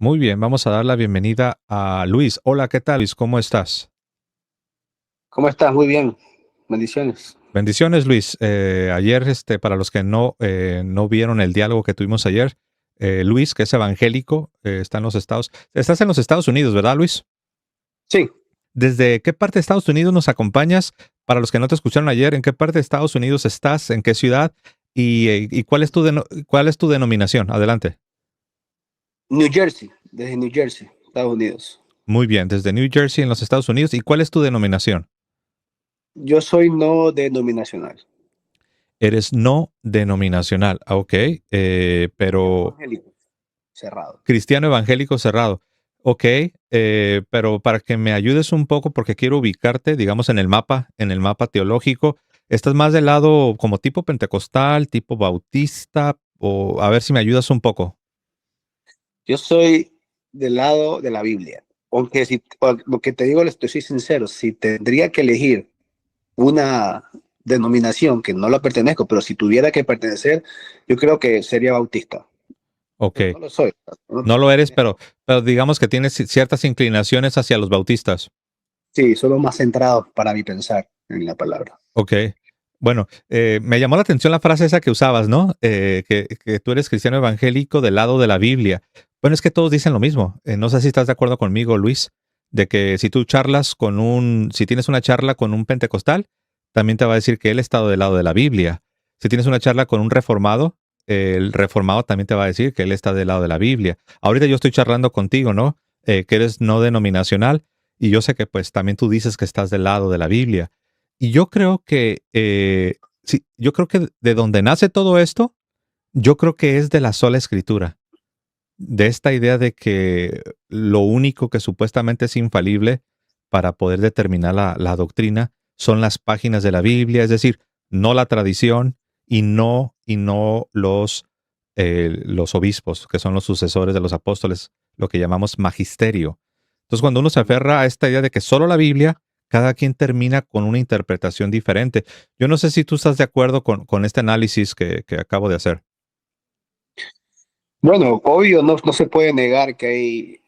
Muy bien, vamos a dar la bienvenida a Luis. Hola, ¿qué tal, Luis? ¿Cómo estás? ¿Cómo estás? Muy bien. Bendiciones. Bendiciones, Luis. Ayer, para los que no vieron el diálogo que tuvimos ayer, Luis, que es evangélico, está en los Estados. Estás en los Estados Unidos, ¿verdad, Luis? Sí, ¿Desde qué parte de Estados Unidos nos acompañas? Para los que no te escucharon ayer, ¿en qué parte de Estados Unidos estás? ¿En qué ciudad? ¿Y cuál es tu denominación? Adelante. New Jersey, desde New Jersey, Estados Unidos. Muy bien, desde New Jersey, en los Estados Unidos. ¿Y cuál es tu denominación? Yo soy no denominacional. Eres no denominacional, ok, Cristiano pero evangélico, cerrado. cristiano evangélico cerrado, ok, pero para que me ayudes un poco, porque quiero ubicarte, digamos, en el mapa teológico, ¿estás más del lado como tipo pentecostal, tipo bautista, o a ver si me ayudas un poco? Yo soy del lado de la Biblia. Aunque si, lo que te digo, estoy sincero, si tendría que elegir una denominación que no la pertenezco, pero si tuviera que pertenecer, yo creo que sería bautista. Ok, Pero no lo soy. No no lo eres, pertenezco. pero digamos que tienes ciertas inclinaciones hacia los bautistas. Sí, solo más centrado para mi pensar en la palabra. Ok. Bueno, me llamó la atención la frase esa que usabas, ¿no? Que tú eres cristiano evangélico del lado de la Biblia. Bueno, es que todos dicen lo mismo. No sé si estás de acuerdo conmigo, Luis, de que si tú charlas si tienes una charla con un pentecostal, también te va a decir que él está del lado de la Biblia. Si tienes una charla con un reformado, el reformado también te va a decir que él está del lado de la Biblia. Ahorita yo estoy charlando contigo, ¿no? Que eres no denominacional y yo sé que pues también tú dices que estás del lado de la Biblia. Y yo creo que, sí, yo creo que de donde nace todo esto, yo creo que es de la sola escritura, de esta idea de que lo único que supuestamente es infalible para poder determinar la doctrina son las páginas de la Biblia, es decir, no la tradición y no los obispos, que son los sucesores de los apóstoles, lo que llamamos magisterio. Entonces, cuando uno se aferra a esta idea de que solo la Biblia, cada quien termina con una interpretación diferente. Yo no sé si tú estás de acuerdo con este análisis que acabo de hacer. Bueno, obvio, no se puede negar que hay,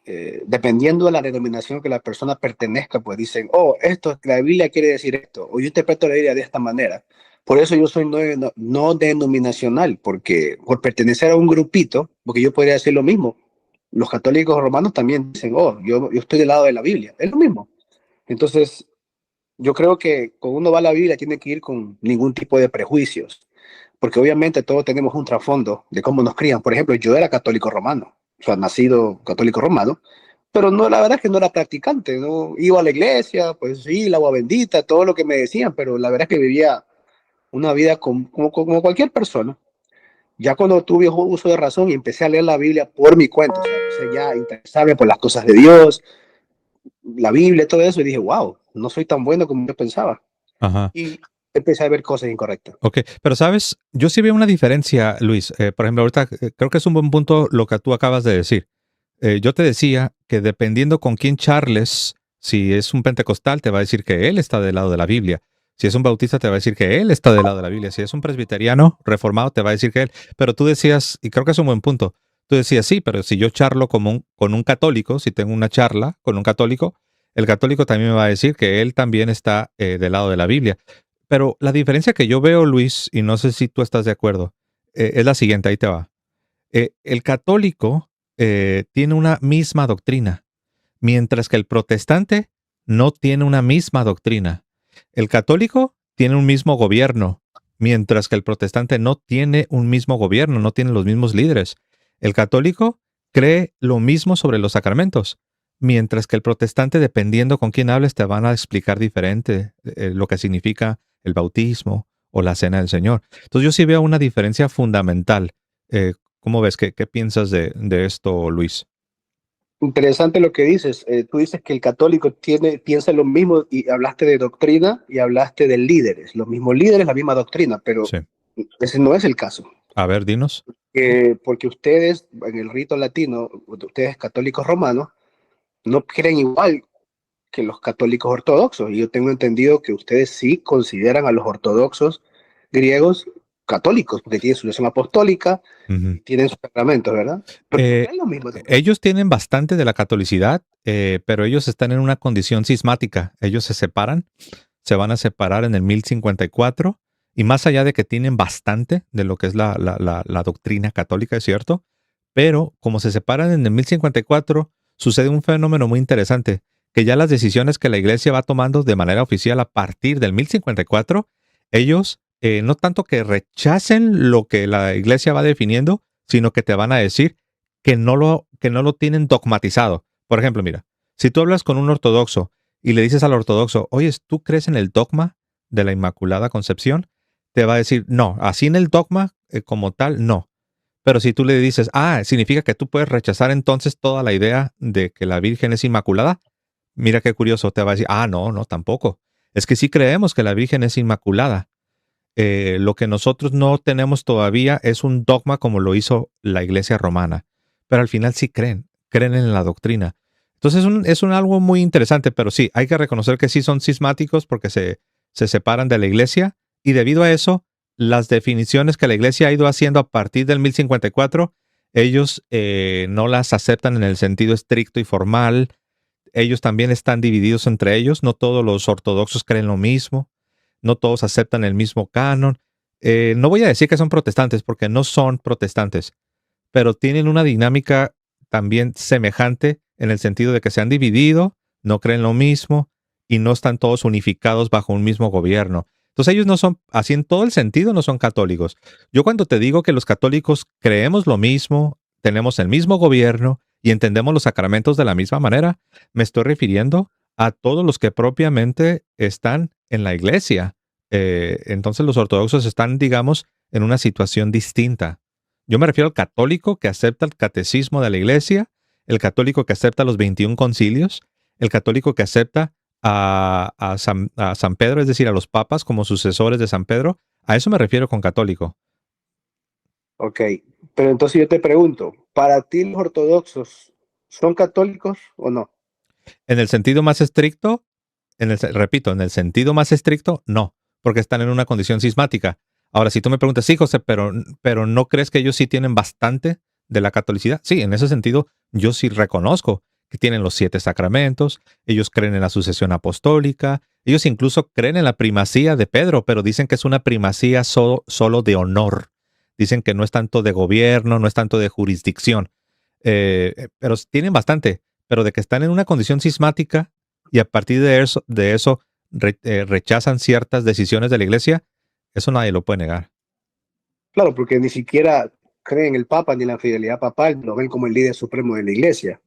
dependiendo de la denominación que la persona pertenezca, pues dicen, oh, esto, la Biblia quiere decir esto, o yo interpreto la Biblia de esta manera. Por eso yo soy no denominacional, porque por pertenecer a un grupito, porque yo podría decir lo mismo. Los católicos romanos también dicen, oh, yo estoy del lado de la Biblia, es lo mismo. Entonces, yo creo que cuando uno va a la Biblia tiene que ir con ningún tipo de prejuicios, porque obviamente todos tenemos un trasfondo de cómo nos crían. Por ejemplo, yo era católico romano, o sea, nacido católico romano, pero no, la verdad es que no era practicante, no iba a la iglesia, pues sí, el agua bendita, todo lo que me decían, pero la verdad es que vivía una vida como cualquier persona. Ya cuando tuve uso de razón y empecé a leer la Biblia por mi cuenta, o sea, empecé ya a interesarme por las cosas de Dios, la Biblia, todo eso, y dije, wow, no soy tan bueno como yo pensaba. Ajá. Y empecé a ver cosas incorrectas. Ok, pero sabes, yo sí veo una diferencia, Luis. Por ejemplo, ahorita creo que es un buen punto lo que tú acabas de decir. Yo te decía que dependiendo con quién charles, si es un pentecostal, te va a decir que él está del lado de la Biblia. Si es un bautista, te va a decir que él está del lado de la Biblia. Si es un presbiteriano reformado, te va a decir que él. Pero tú decías, y creo que es un buen punto, tú decías, sí, pero si yo charlo con un católico, si tengo una charla con un católico, el católico también me va a decir que él también está del lado de la Biblia. Pero la diferencia que yo veo, Luis, y no sé si tú estás de acuerdo, es la siguiente, ahí te va. El católico tiene una misma doctrina, mientras que el protestante no tiene una misma doctrina. El católico tiene un mismo gobierno, mientras que el protestante no tiene un mismo gobierno, no tiene los mismos líderes. El católico cree lo mismo sobre los sacramentos, mientras que el protestante, dependiendo con quién hables, te van a explicar diferente lo que significa el bautismo o la cena del Señor. Entonces yo sí veo una diferencia fundamental. ¿Cómo ves? ¿Qué piensas de esto, Luis? Interesante lo que dices. Tú dices que el católico piensa lo mismo y hablaste de doctrina y hablaste de líderes. Los mismos líderes, la misma doctrina, pero Sí. ese no es el caso. A ver, dinos. Porque ustedes, en el rito latino, ustedes católicos romanos, no creen igual que los católicos ortodoxos. Y yo tengo entendido que ustedes sí consideran a los ortodoxos griegos católicos, porque tienen sucesión apostólica, tienen sus sacramentos, ¿verdad? Pero es lo mismo. Ellos tienen bastante de la catolicidad, pero ellos están en una condición cismática. Ellos se separan, se van a separar en el 1054, y más allá de que tienen bastante de lo que es la doctrina católica, es cierto, pero como se separan en el 1054, sucede un fenómeno muy interesante, que ya las decisiones que la iglesia va tomando de manera oficial a partir del 1054, ellos no tanto que rechacen lo que la iglesia va definiendo, sino que te van a decir que no lo tienen dogmatizado. Por ejemplo, mira, si tú hablas con un ortodoxo y le dices al ortodoxo, oye, ¿tú crees en el dogma de la Inmaculada Concepción? Te va a decir, no, así en el dogma como tal, no. Pero si tú le dices, significa que tú puedes rechazar entonces toda la idea de que la Virgen es inmaculada, mira qué curioso, te va a decir, no, tampoco. Es que sí creemos que la Virgen es inmaculada. Lo que nosotros no tenemos todavía es un dogma como lo hizo la Iglesia romana. Pero al final sí creen en la doctrina. Entonces es un algo muy interesante, pero sí, hay que reconocer que sí son cismáticos porque se separan de la Iglesia, y debido a eso, las definiciones que la Iglesia ha ido haciendo a partir del 1054, ellos no las aceptan en el sentido estricto y formal. Ellos también están divididos entre ellos. No todos los ortodoxos creen lo mismo. No todos aceptan el mismo canon. No voy a decir que son protestantes porque no son protestantes, pero tienen una dinámica también semejante en el sentido de que se han dividido, no creen lo mismo y no están todos unificados bajo un mismo gobierno. Entonces ellos no son, así en todo el sentido, no son católicos. Yo cuando te digo que los católicos creemos lo mismo, tenemos el mismo gobierno y entendemos los sacramentos de la misma manera, me estoy refiriendo a todos los que propiamente están en la iglesia. Entonces los ortodoxos están, digamos, en una situación distinta. Yo me refiero al católico que acepta el catecismo de la iglesia, el católico que acepta los 21 concilios, el católico que acepta a San Pedro, es decir, a los papas como sucesores de San Pedro. A eso me refiero con católico. Ok, pero entonces yo te pregunto, ¿para ti los ortodoxos son católicos o no? En el sentido más estricto, repito, en el sentido más estricto, no, porque están en una condición cismática. Ahora, si tú me preguntas, sí, José, pero ¿no crees que ellos sí tienen bastante de la catolicidad? Sí, en ese sentido, yo sí reconozco que tienen los 7 sacramentos, ellos creen en la sucesión apostólica, ellos incluso creen en la primacía de Pedro, pero dicen que es una primacía solo de honor. Dicen que no es tanto de gobierno, no es tanto de jurisdicción, pero tienen bastante, pero de que están en una condición cismática y a partir de eso rechazan ciertas decisiones de la iglesia, eso nadie lo puede negar. Claro, porque ni siquiera creen en el Papa ni en la fidelidad papal, lo ven como el líder supremo de la iglesia.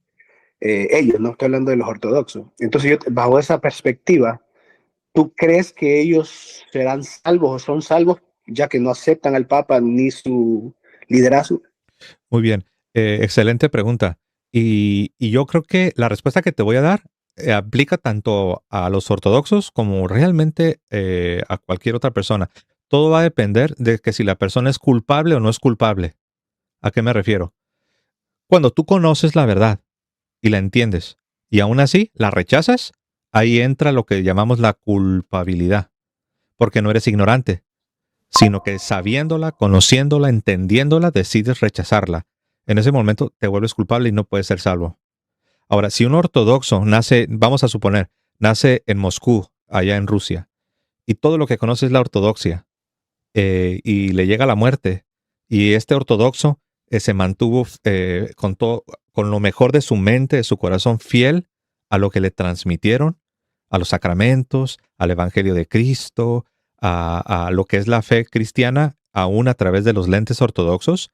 Ellos, no estoy hablando de los ortodoxos. Entonces, bajo esa perspectiva, ¿tú crees que ellos serán salvos o son salvos ya que no aceptan al Papa ni su liderazgo? Muy bien, excelente pregunta. Y yo creo que la respuesta que te voy a dar aplica tanto a los ortodoxos como realmente a cualquier otra persona. Todo va a depender de que si la persona es culpable o no es culpable. ¿A qué me refiero? Cuando tú conoces la verdad y la entiendes y aún así la rechazas, ahí entra lo que llamamos la culpabilidad, porque no eres ignorante, sino que sabiéndola, conociéndola, entendiéndola, decides rechazarla. En ese momento te vuelves culpable y no puedes ser salvo. Ahora, si un ortodoxo nace, vamos a suponer, nace en Moscú, allá en Rusia, y todo lo que conoce es la ortodoxia, y le llega la muerte, y este ortodoxo se mantuvo con lo mejor de su mente, de su corazón, fiel a lo que le transmitieron, a los sacramentos, al Evangelio de Cristo, a lo que es la fe cristiana, aún a través de los lentes ortodoxos.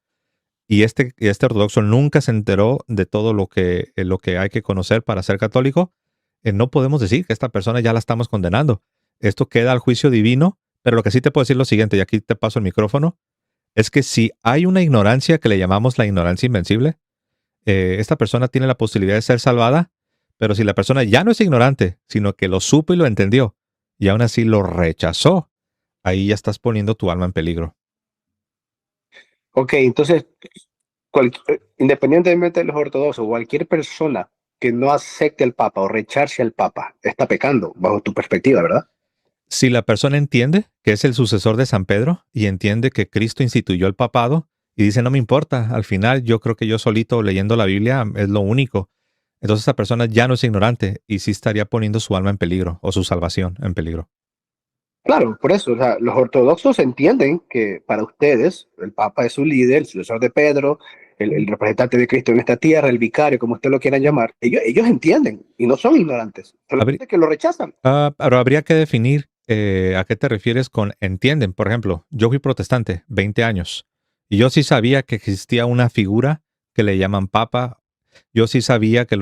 Y este ortodoxo nunca se enteró de todo lo que hay que conocer para ser católico. No podemos decir que esta persona ya la estamos condenando. Esto queda al juicio divino, pero lo que sí te puedo decir es lo siguiente, y aquí te paso el micrófono, es que si hay una ignorancia que le llamamos la ignorancia invencible, esta persona tiene la posibilidad de ser salvada, pero si la persona ya no es ignorante, sino que lo supo y lo entendió, y aún así lo rechazó, ahí ya estás poniendo tu alma en peligro. Ok, entonces, independientemente de los ortodoxos, cualquier persona que no acepte al Papa o rechace al Papa está pecando, bajo tu perspectiva, ¿verdad? Si la persona entiende que es el sucesor de San Pedro y entiende que Cristo instituyó el papado y dice, no me importa, al final yo creo que yo solito leyendo la Biblia es lo único. Entonces esa persona ya no es ignorante y sí estaría poniendo su alma en peligro o su salvación en peligro. Claro, por eso, o sea, los ortodoxos entienden que para ustedes el Papa es su líder, el sucesor de Pedro, el representante de Cristo en esta tierra, el vicario, como ustedes lo quieran llamar. Ellos entienden y no son ignorantes, Habrí- solamente que lo rechazan. pero habría que definir a qué te refieres con entienden. Por ejemplo, yo fui protestante 20 años y yo sí sabía que existía una figura que le llaman Papa. Yo sí sabía que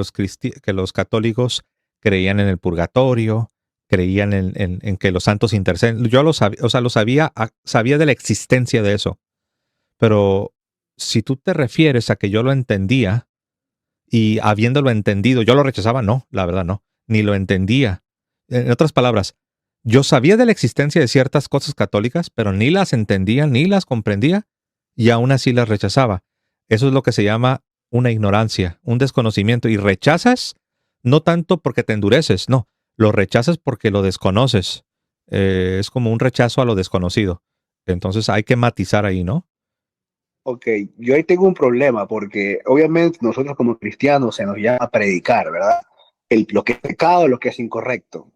que los católicos creían en el purgatorio, creían en que los santos interceden. Yo lo sabía, o sea, lo sabía, sabía de la existencia de eso. Pero si tú te refieres a que yo lo entendía y habiéndolo entendido, yo lo rechazaba, no, la verdad no, ni lo entendía. En otras palabras, yo sabía de la existencia de ciertas cosas católicas, pero ni las entendía, ni las comprendía y aún así las rechazaba. Eso es lo que se llama una ignorancia, un desconocimiento. Y rechazas no tanto porque te endureces, no, lo rechazas porque lo desconoces. Es como un rechazo a lo desconocido. Entonces hay que matizar ahí, ¿no? Ok, yo ahí tengo un problema porque obviamente nosotros como cristianos se nos llama a predicar, ¿verdad? Lo que es pecado, lo que es incorrecto.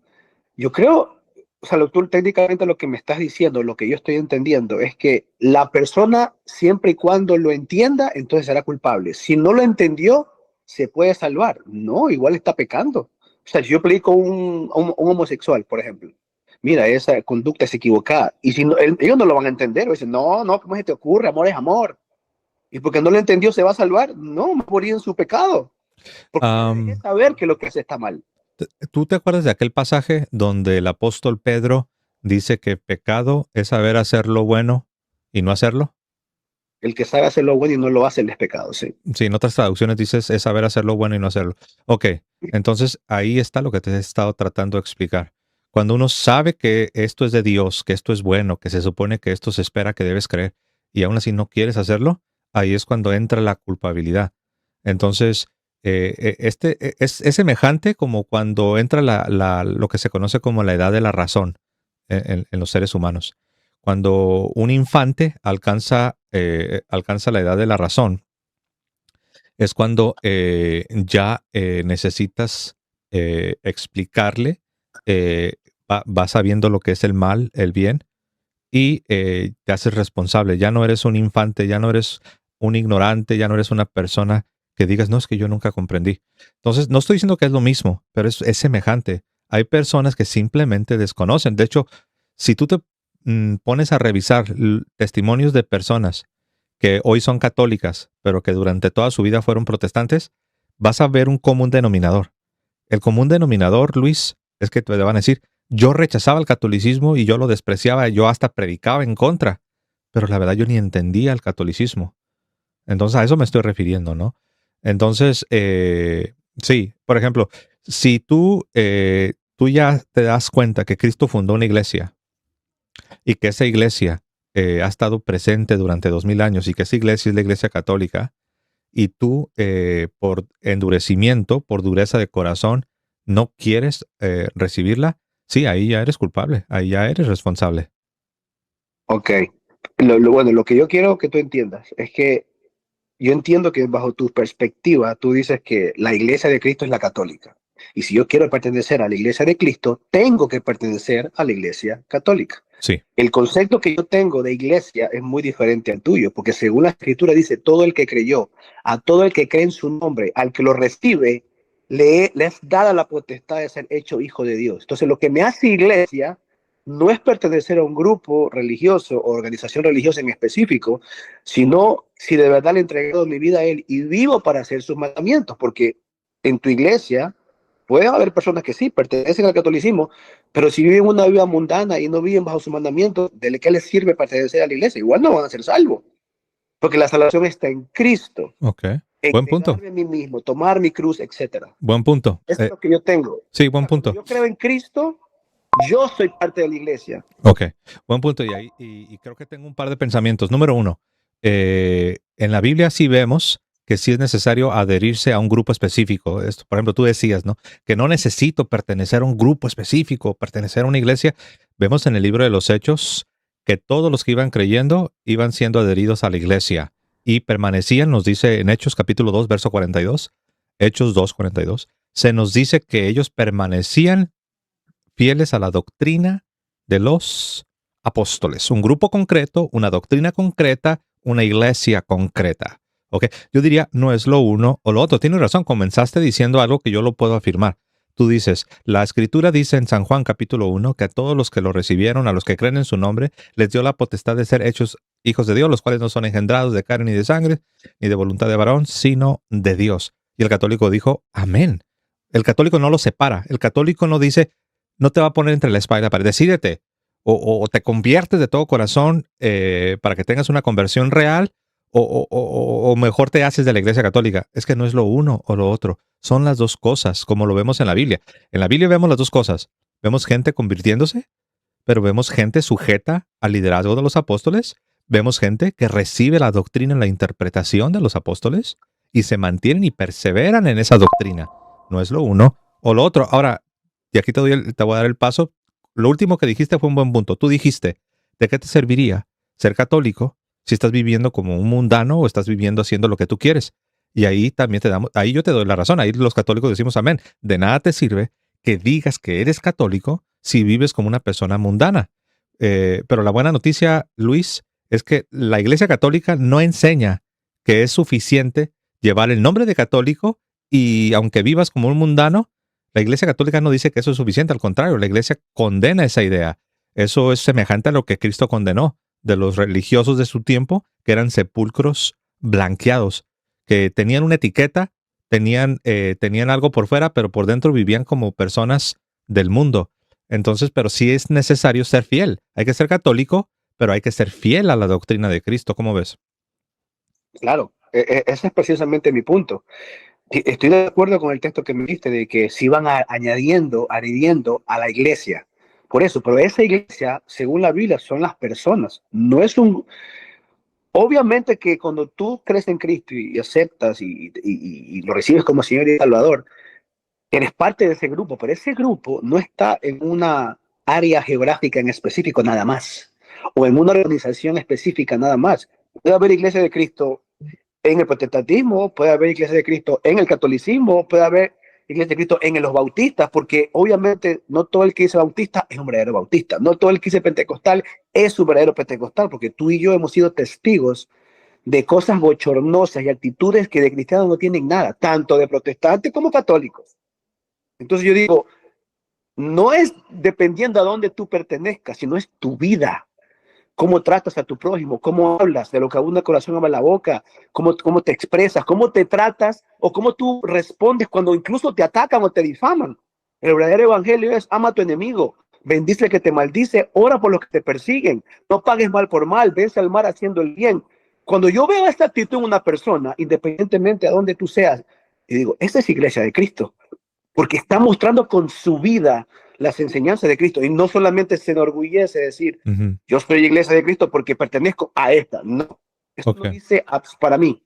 Yo creo, o sea, tú técnicamente lo que me estás diciendo, lo que yo estoy entendiendo es que la persona siempre y cuando lo entienda, entonces será culpable. Si no lo entendió, se puede salvar. No, igual está pecando. O sea, si yo predico un homosexual, por ejemplo, mira, esa conducta es equivocada. Y si no, ellos no lo van a entender, o dicen, no, no, ¿cómo se te ocurre? Amor es amor. Y porque no lo entendió, ¿se va a salvar? No, morir en su pecado. Porque debe de Am, saber que lo que hace está mal. ¿Tú te acuerdas de aquel pasaje donde el apóstol Pedro dice que pecado es saber hacer lo bueno y no hacerlo? El que sabe hacer lo bueno y no lo hace, él es pecado, sí. Sí, en otras traducciones dices es saber hacer lo bueno y no hacerlo. Ok, entonces ahí está lo que te he estado tratando de explicar. Cuando uno sabe que esto es de Dios, que esto es bueno, que se supone que esto se espera que debes creer y aún así no quieres hacerlo, ahí es cuando entra la culpabilidad. Entonces, es semejante como cuando entra lo que se conoce como la edad de la razón en los seres humanos. Cuando un infante alcanza la edad de la razón, es cuando ya necesitas explicarle, va sabiendo lo que es el mal, el bien, y te haces responsable. Ya no eres un infante, ya no eres un ignorante, ya no eres una persona que digas, no, es que yo nunca comprendí. Entonces, no estoy diciendo que es lo mismo, pero es semejante. Hay personas que simplemente desconocen. De hecho, si tú te pones a revisar testimonios de personas que hoy son católicas, pero que durante toda su vida fueron protestantes, vas a ver un común denominador. El común denominador, Luis, es que te van a decir, yo rechazaba el catolicismo y yo lo despreciaba, yo hasta predicaba en contra, pero la verdad yo ni entendía el catolicismo. Entonces a eso me estoy refiriendo, ¿no? Entonces, sí, por ejemplo, si tú ya te das cuenta que Cristo fundó una iglesia y que esa iglesia ha estado presente durante 2000 años y que esa iglesia es la iglesia católica, y tú por endurecimiento, por dureza de corazón, no quieres recibirla, sí, ahí ya eres culpable, ahí ya eres responsable. Ok. Bueno, lo que yo quiero que tú entiendas es que yo entiendo que bajo tu perspectiva tú dices que la iglesia de Cristo es la católica. Y si yo quiero pertenecer a la iglesia de Cristo, tengo que pertenecer a la iglesia católica. Sí, El concepto que yo tengo de iglesia es muy diferente al tuyo, porque según la escritura dice, todo el que creyó, a todo el que cree en su nombre, al que lo recibe, le es dada la potestad de ser hecho hijo de Dios. Entonces, lo que me hace iglesia no es pertenecer a un grupo religioso o organización religiosa en específico, sino si de verdad le he entregado mi vida a Él y vivo para hacer sus mandamientos, porque en tu iglesia puede haber personas que sí pertenecen al catolicismo, pero si viven una vida mundana y no viven bajo sus mandamientos, ¿de qué les sirve pertenecer a la iglesia? Igual no van a ser salvos, porque la salvación está en Cristo, ok. en Buen punto, negarme a mí mismo, tomar mi cruz, etcétera. buen punto. Eso es lo que yo tengo. O Sí, buen sea, como punto. yo creo en Cristo, yo soy parte de la iglesia. Ok, buen punto. Y creo que tengo un par de pensamientos. Número uno, en la Biblia sí vemos que sí es necesario adherirse a un grupo específico. Esto, por ejemplo, tú decías, ¿no? Que no necesito pertenecer a un grupo específico, pertenecer a una iglesia. Vemos en el libro de los Hechos que todos los que iban creyendo iban siendo adheridos a la iglesia y permanecían, nos dice en Hechos capítulo 2, verso 42, Hechos 2, 42, se nos dice que ellos permanecían fieles a la doctrina de los apóstoles. Un grupo concreto, una doctrina concreta, una iglesia concreta. ¿Ok? Yo diría, no es lo uno o lo otro. Tienes razón, comenzaste diciendo algo que yo lo puedo afirmar. Tú dices, la Escritura dice en San Juan capítulo 1 que a todos los que lo recibieron, a los que creen en su nombre, les dio la potestad de ser hechos hijos de Dios, los cuales no son engendrados de carne ni de sangre, ni de voluntad de varón, sino de Dios. Y el católico dijo, amén. El católico no lo separa. El católico no dice, no te va a poner entre la espalda y la pared. Decídete. O te conviertes de todo corazón para que tengas una conversión real, o mejor te haces de la Iglesia Católica. Es que no es lo uno o lo otro. Son las dos cosas, como lo vemos en la Biblia. En la Biblia vemos las dos cosas. Vemos gente convirtiéndose, pero vemos gente sujeta al liderazgo de los apóstoles. Vemos gente que recibe la doctrina en la interpretación de los apóstoles y se mantienen y perseveran en esa doctrina. No es lo uno o lo otro. Ahora, y aquí te voy a dar el paso. Lo último que dijiste fue un buen punto. Tú dijiste, ¿de qué te serviría ser católico si estás viviendo como un mundano o estás viviendo haciendo lo que tú quieres? Y ahí también ahí yo te doy la razón. Ahí los católicos decimos amén. De nada te sirve que digas que eres católico si vives como una persona mundana. Pero la buena noticia, Luis, es que la Iglesia Católica no enseña que es suficiente llevar el nombre de católico y aunque vivas como un mundano, la Iglesia Católica no dice que eso es suficiente, al contrario, la Iglesia condena esa idea. Eso es semejante a lo que Cristo condenó de los religiosos de su tiempo, que eran sepulcros blanqueados, que tenían una etiqueta, tenían algo por fuera, pero por dentro vivían como personas del mundo. Entonces, pero sí es necesario ser fiel. Hay que ser católico, pero hay que ser fiel a la doctrina de Cristo. ¿Cómo ves? Claro, ese es precisamente mi punto. Estoy de acuerdo con el texto que me diste de que se iban añadiendo a la iglesia. Por eso, pero esa iglesia, según la Biblia, son las personas. No es un... Obviamente que cuando tú crees en Cristo y aceptas y lo recibes como Señor y Salvador, eres parte de ese grupo, pero ese grupo no está en una área geográfica en específico nada más, o en una organización específica nada más. Puede haber iglesia de Cristo en el protestantismo, puede haber iglesia de Cristo en el catolicismo, puede haber iglesia de Cristo en los bautistas, porque obviamente no todo el que dice bautista es un verdadero bautista, no todo el que dice pentecostal es un verdadero pentecostal, porque tú y yo hemos sido testigos de cosas bochornosas y actitudes que de cristianos no tienen nada, tanto de protestantes como católicos. Entonces yo digo, no es dependiendo a dónde tú pertenezcas, sino es tu vida. Cómo tratas a tu prójimo, cómo hablas, de lo que abunda el corazón habla la boca, cómo te expresas, cómo te tratas o cómo tú respondes cuando incluso te atacan o te difaman. El verdadero evangelio es ama a tu enemigo, bendice al que te maldice, ora por los que te persiguen, no pagues mal por mal, vence al mal haciendo el bien. Cuando yo veo esta actitud en una persona, independientemente de donde tú seas, y digo, esta es iglesia de Cristo, porque está mostrando con su vida las enseñanzas de Cristo y no solamente se enorgullece de decir, yo soy iglesia de Cristo porque pertenezco a esta. No, eso no dice para mí,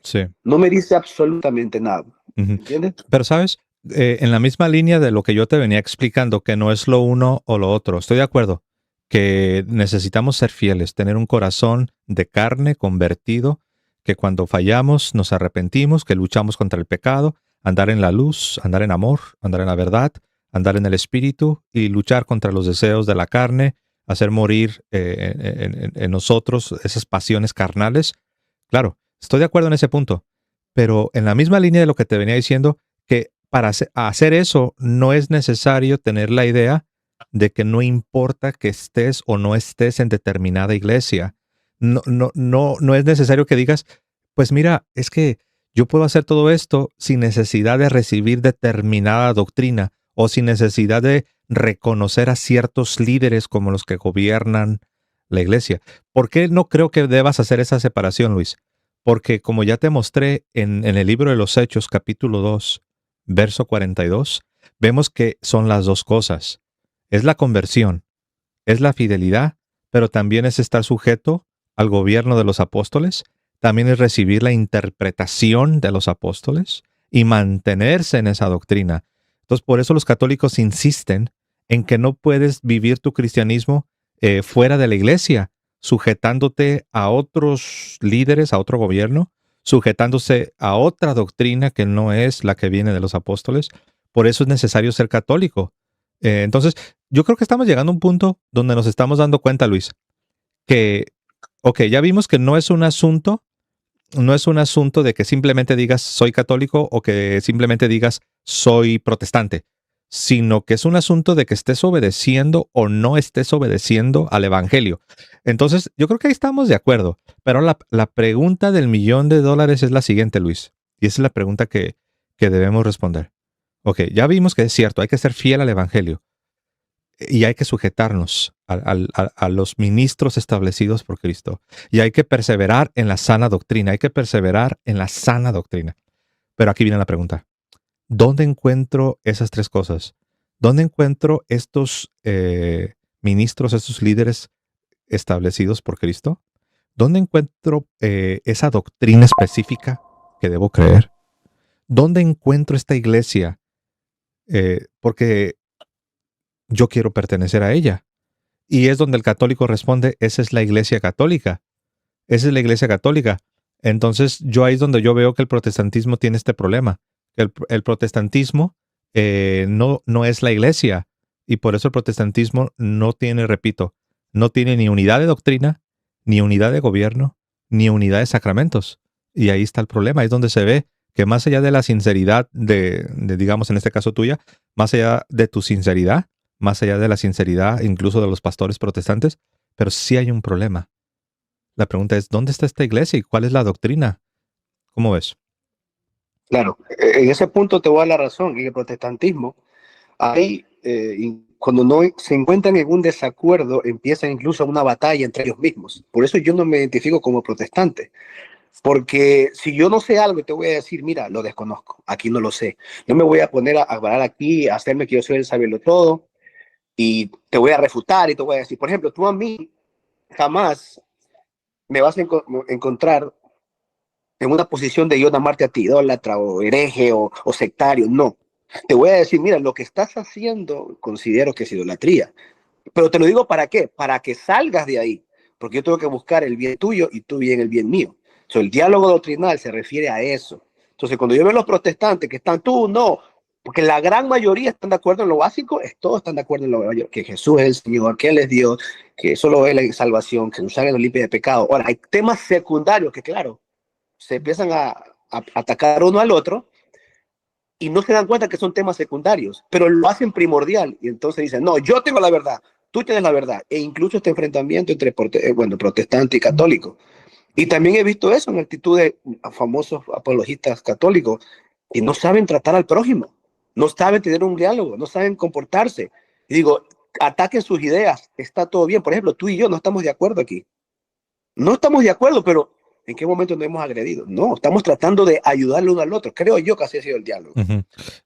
sí. No me dice absolutamente nada. ¿Entiendes? Pero sabes, en la misma línea de lo que yo te venía explicando, que no es lo uno o lo otro, estoy de acuerdo que necesitamos ser fieles, tener un corazón de carne convertido, que cuando fallamos nos arrepentimos, que luchamos contra el pecado, andar en la luz, andar en amor, andar en la verdad, andar en el espíritu y luchar contra los deseos de la carne, hacer morir en nosotros esas pasiones carnales. Claro, estoy de acuerdo en ese punto, pero en la misma línea de lo que te venía diciendo, que para hacer eso no es necesario tener la idea de que no importa que estés o no estés en determinada iglesia. No es necesario que digas, pues mira, es que yo puedo hacer todo esto sin necesidad de recibir determinada doctrina o sin necesidad de reconocer a ciertos líderes como los que gobiernan la iglesia. ¿Por qué no creo que debas hacer esa separación, Luis? Porque como ya te mostré en el libro de los Hechos, capítulo 2, verso 42, vemos que son las dos cosas. Es la conversión, es la fidelidad, pero también es estar sujeto al gobierno de los apóstoles, también es recibir la interpretación de los apóstoles y mantenerse en esa doctrina. Entonces, por eso los católicos insisten en que no puedes vivir tu cristianismo fuera de la iglesia, sujetándote a otros líderes, a otro gobierno, sujetándose a otra doctrina que no es la que viene de los apóstoles. Por eso es necesario ser católico. Entonces, yo creo que estamos llegando a un punto donde nos estamos dando cuenta, Luis, que, ok, ya vimos que no es un asunto de que simplemente digas soy católico o que simplemente digas soy protestante, sino que es un asunto de que estés obedeciendo o no estés obedeciendo al evangelio. Entonces, yo creo que ahí estamos de acuerdo, pero la pregunta del $1,000,000 es la siguiente, Luis, y esa es la pregunta que debemos responder. Ok, ya vimos que es cierto, hay que ser fiel al evangelio y hay que sujetarnos a los ministros establecidos por Cristo. Y hay que perseverar en la sana doctrina. Hay que perseverar en la sana doctrina. Pero aquí viene la pregunta. ¿Dónde encuentro esas tres cosas? ¿Dónde encuentro estos ministros, estos líderes establecidos por Cristo? ¿Dónde encuentro esa doctrina específica que debo creer? ¿Dónde encuentro esta iglesia? Porque yo quiero pertenecer a ella. Y es donde el católico responde, esa es la iglesia católica. Esa es la iglesia católica. Entonces, yo ahí es donde yo veo que el protestantismo tiene este problema. El protestantismo no es la iglesia. Y por eso el protestantismo no tiene, repito, no tiene ni unidad de doctrina, ni unidad de gobierno, ni unidad de sacramentos. Y ahí está el problema. Ahí es donde se ve que más allá de la sinceridad digamos, en este caso tuya, más allá de tu sinceridad, más allá de la sinceridad incluso de los pastores protestantes, pero sí hay un problema. La pregunta es, ¿dónde está esta iglesia y cuál es la doctrina? ¿Cómo ves? Claro, en ese punto te voy a dar la razón. En el protestantismo, hay, cuando no se encuentran en un desacuerdo, empieza incluso una batalla entre ellos mismos. Por eso yo no me identifico como protestante. Porque si yo no sé algo, te voy a decir, mira, lo desconozco, aquí no lo sé. No me voy a poner a parar aquí, a hacerme que yo soy el saberlo todo, y te voy a refutar y te voy a decir, por ejemplo, tú a mí jamás me vas a encontrar en una posición de yo llamarte a ti idólatra o hereje o sectario, no. Te voy a decir, mira, lo que estás haciendo considero que es idolatría. Pero te lo digo para qué, para que salgas de ahí, porque yo tengo que buscar el bien tuyo y tú bien el bien mío. El diálogo doctrinal se refiere a eso. Entonces, cuando yo veo a los protestantes que están, tú no, porque la gran mayoría están de acuerdo en lo básico, todos están de acuerdo en lo mayor, que Jesús es el Señor, que Él es Dios, que solo Él es salvación, que nos nos limpia de pecado. Ahora, hay temas secundarios que, claro, se empiezan a atacar uno al otro y no se dan cuenta que son temas secundarios, pero lo hacen primordial y entonces dicen, no, yo tengo la verdad, tú tienes la verdad, e incluso este enfrentamiento entre protestante y católico. Y también he visto eso en actitud de famosos apologistas católicos que no saben tratar al prójimo, no saben tener un diálogo, no saben comportarse. Y digo, ataquen sus ideas, está todo bien. Por ejemplo, tú y yo no estamos de acuerdo aquí. No estamos de acuerdo, pero ¿en qué momento nos hemos agredido? No, estamos tratando de ayudarle uno al otro. Creo yo que así ha sido el diálogo.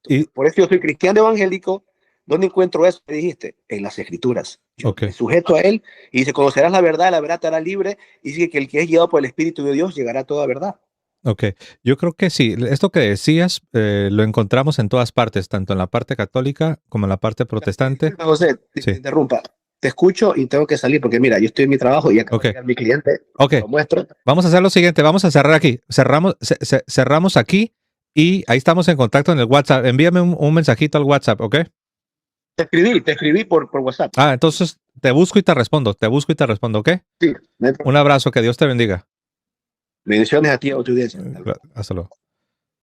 Y por eso yo soy cristiano evangélico. ¿Dónde encuentro eso? ¿Qué dijiste? En las escrituras. Yo me sujeto a él y dice, conocerás la verdad te hará libre. Y dice que el que es guiado por el Espíritu de Dios llegará a toda verdad. Ok, yo creo que sí. Esto que decías lo encontramos en todas partes, tanto en la parte católica como en la parte protestante. José, te interrumpa. Te escucho y tengo que salir porque mira, yo estoy en mi trabajo y acabo de llegar mi cliente. Lo muestro. Vamos a hacer lo siguiente, vamos a cerrar aquí. Cerramos aquí y ahí estamos en contacto en el WhatsApp. Envíame un mensajito al WhatsApp, ¿ok? Te escribí por WhatsApp. Entonces te busco y te respondo, ¿ok? Sí. Un abrazo, que Dios te bendiga. Bendiciones a ti y a tu audiencia. Hasta luego.